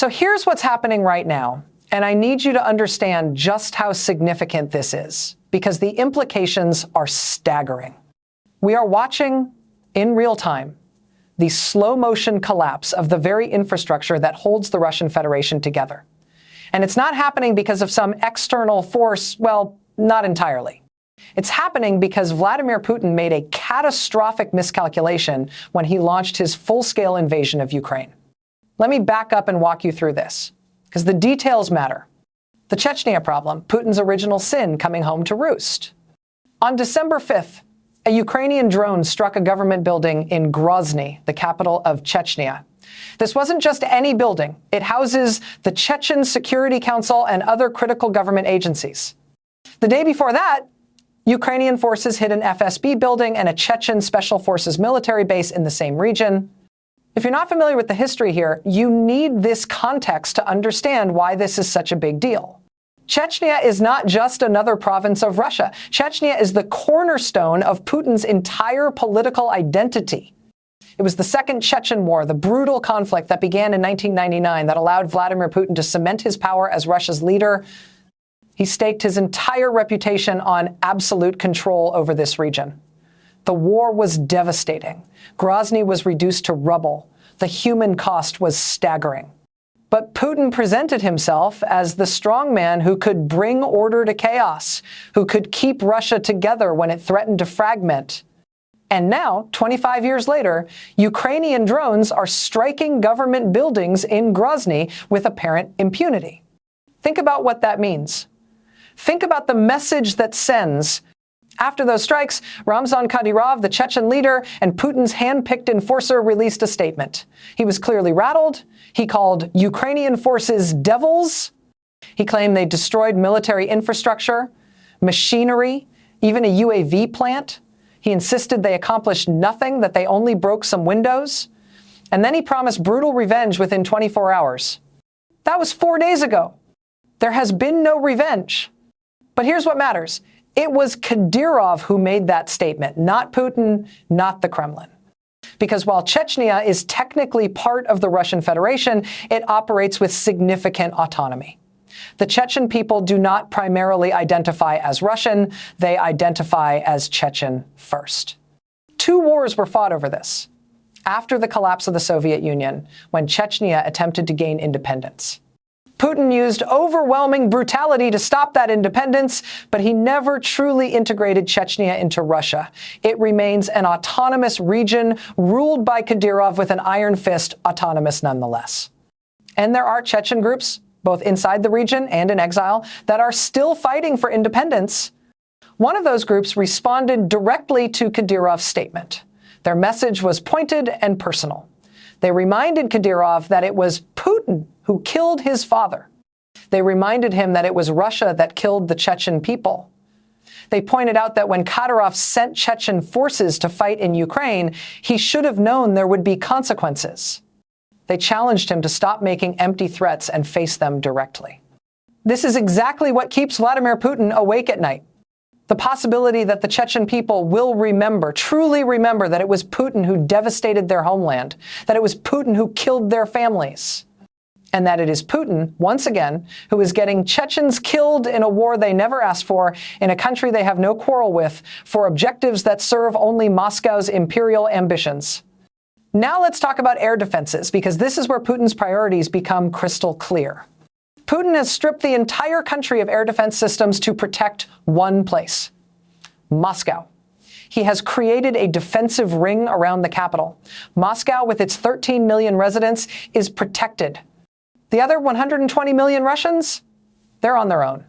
So here's what's happening right now, and I need you to understand just how significant this is, because the implications are staggering. We are watching, in real time, the slow-motion collapse of the very infrastructure that holds the Russian Federation together. And it's not happening because of some external force, well, not entirely. It's happening because Vladimir Putin made a catastrophic miscalculation when he launched his full-scale invasion of Ukraine. Let me back up and walk you through this, because the details matter. The Chechnya problem, Putin's original sin coming home to roost. On December 5th, a Ukrainian drone struck a government building in Grozny, the capital of Chechnya. This wasn't just any building. It houses the Chechen Security Council and other critical government agencies. The day before that, Ukrainian forces hit an FSB building and a Chechen Special Forces military base in the same region. If you're not familiar with the history here, you need this context to understand why this is such a big deal. Chechnya is not just another province of Russia. Chechnya is the cornerstone of Putin's entire political identity. It was the Second Chechen War, the brutal conflict that began in 1999 that allowed Vladimir Putin to cement his power as Russia's leader. He staked his entire reputation on absolute control over this region. The war was devastating. Grozny was reduced to rubble. The human cost was staggering. But Putin presented himself as the strongman who could bring order to chaos, who could keep Russia together when it threatened to fragment. And now, 25 years later, Ukrainian drones are striking government buildings in Grozny with apparent impunity. Think about what that means. Think about the message that sends. After those strikes, Ramzan Kadyrov, the Chechen leader and Putin's hand-picked enforcer, released a statement. He was clearly rattled. He called Ukrainian forces devils. He claimed they destroyed military infrastructure, machinery, even a UAV plant. He insisted they accomplished nothing, that they only broke some windows. And then he promised brutal revenge within 24 hours. That was 4 days ago. There has been no revenge. But here's what matters. It was Kadyrov who made that statement, not Putin, not the Kremlin. Because while Chechnya is technically part of the Russian Federation, it operates with significant autonomy. The Chechen people do not primarily identify as Russian, they identify as Chechen first. 2 wars were fought over this. After the collapse of the Soviet Union, when Chechnya attempted to gain independence. Putin used overwhelming brutality to stop that independence, but he never truly integrated Chechnya into Russia. It remains an autonomous region ruled by Kadyrov with an iron fist, autonomous nonetheless. And there are Chechen groups, both inside the region and in exile, that are still fighting for independence. One of those groups responded directly to Kadyrov's statement. Their message was pointed and personal. They reminded Kadyrov that it was Putin who killed his father. They reminded him that it was Russia that killed the Chechen people. They pointed out that when Kadyrov sent Chechen forces to fight in Ukraine, he should have known there would be consequences. They challenged him to stop making empty threats and face them directly. This is exactly what keeps Vladimir Putin awake at night. The possibility that the Chechen people will remember, truly remember, that it was Putin who devastated their homeland, that it was Putin who killed their families, and that it is Putin, once again, who is getting Chechens killed in a war they never asked for, in a country they have no quarrel with, for objectives that serve only Moscow's imperial ambitions. Now let's talk about air defenses, because this is where Putin's priorities become crystal clear. Putin has stripped the entire country of air defense systems to protect one place, Moscow. He has created a defensive ring around the capital. Moscow, with its 13 million residents, is protected. The other 120 million Russians, they're on their own.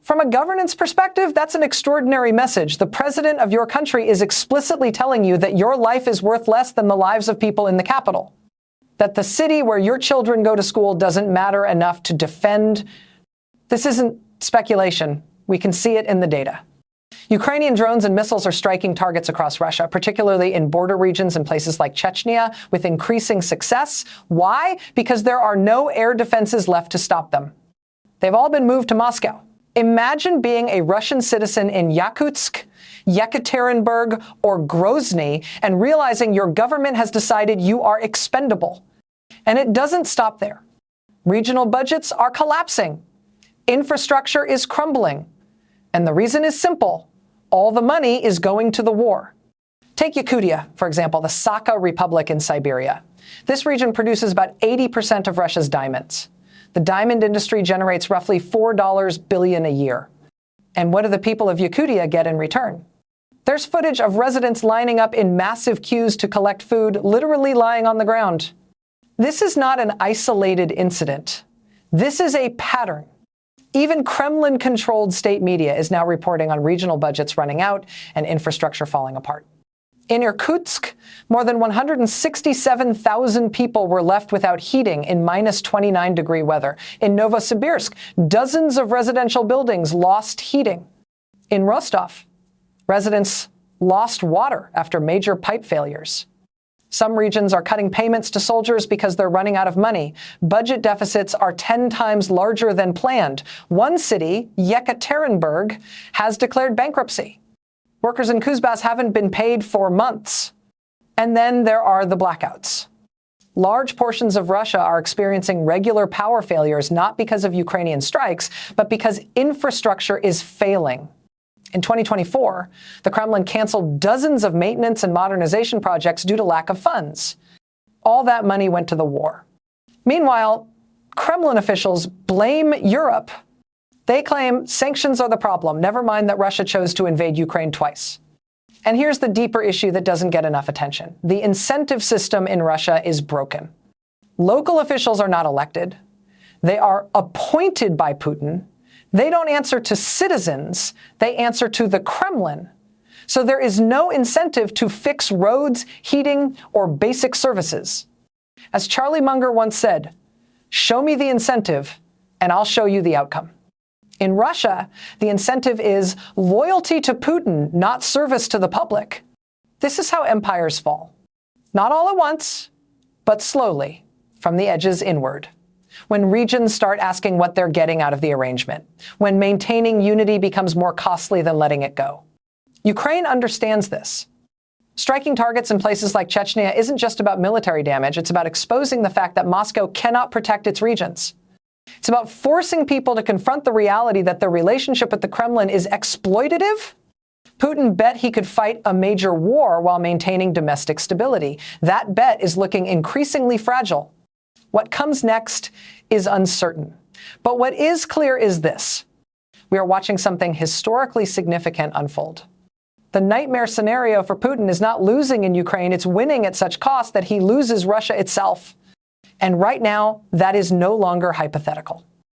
From a governance perspective, that's an extraordinary message. The president of your country is explicitly telling you that your life is worth less than the lives of people in the capital. That the city where your children go to school doesn't matter enough to defend. This isn't speculation. We can see it in the data. Ukrainian drones and missiles are striking targets across Russia, particularly in border regions and places like Chechnya, with increasing success. Why? Because there are no air defenses left to stop them. They've all been moved to Moscow. Imagine being a Russian citizen in Yakutsk, Yekaterinburg, or Grozny and realizing your government has decided you are expendable. And it doesn't stop there. Regional budgets are collapsing. Infrastructure is crumbling. And the reason is simple. All the money is going to the war. Take Yakutia, for example, the Sakha Republic in Siberia. This region produces about 80% of Russia's diamonds. The diamond industry generates roughly $4 billion a year. And what do the people of Yakutia get in return? There's footage of residents lining up in massive queues to collect food, literally lying on the ground. This is not an isolated incident. This is a pattern. Even Kremlin-controlled state media is now reporting on regional budgets running out and infrastructure falling apart. In Irkutsk, more than 167,000 people were left without heating in minus 29-degree weather. In Novosibirsk, dozens of residential buildings lost heating. In Rostov, residents lost water after major pipe failures. Some regions are cutting payments to soldiers because they're running out of money. Budget deficits are 10 times larger than planned. One city, Yekaterinburg, has declared bankruptcy. Workers in Kuzbas haven't been paid for months. And then there are the blackouts. Large portions of Russia are experiencing regular power failures, not because of Ukrainian strikes, but because infrastructure is failing. In 2024, the Kremlin canceled dozens of maintenance and modernization projects due to lack of funds. All that money went to the war. Meanwhile, Kremlin officials blame Europe. They claim sanctions are the problem, never mind that Russia chose to invade Ukraine twice. And here's the deeper issue that doesn't get enough attention. The incentive system in Russia is broken. Local officials are not elected. They are appointed by Putin. They don't answer to citizens. They answer to the Kremlin. So there is no incentive to fix roads, heating, or basic services. As Charlie Munger once said, "Show me the incentive, and I'll show you the outcome." In Russia, the incentive is loyalty to Putin, not service to the public. This is how empires fall. Not all at once, but slowly, from the edges inward. When regions start asking what they're getting out of the arrangement. When maintaining unity becomes more costly than letting it go. Ukraine understands this. Striking targets in places like Chechnya isn't just about military damage. It's about exposing the fact that Moscow cannot protect its regions. It's about forcing people to confront the reality that their relationship with the Kremlin is exploitative. Putin bet he could fight a major war while maintaining domestic stability. That bet is looking increasingly fragile. What comes next is uncertain. But what is clear is this. We are watching something historically significant unfold. The nightmare scenario for Putin is not losing in Ukraine, it's winning at such cost that he loses Russia itself. And right now, that is no longer hypothetical.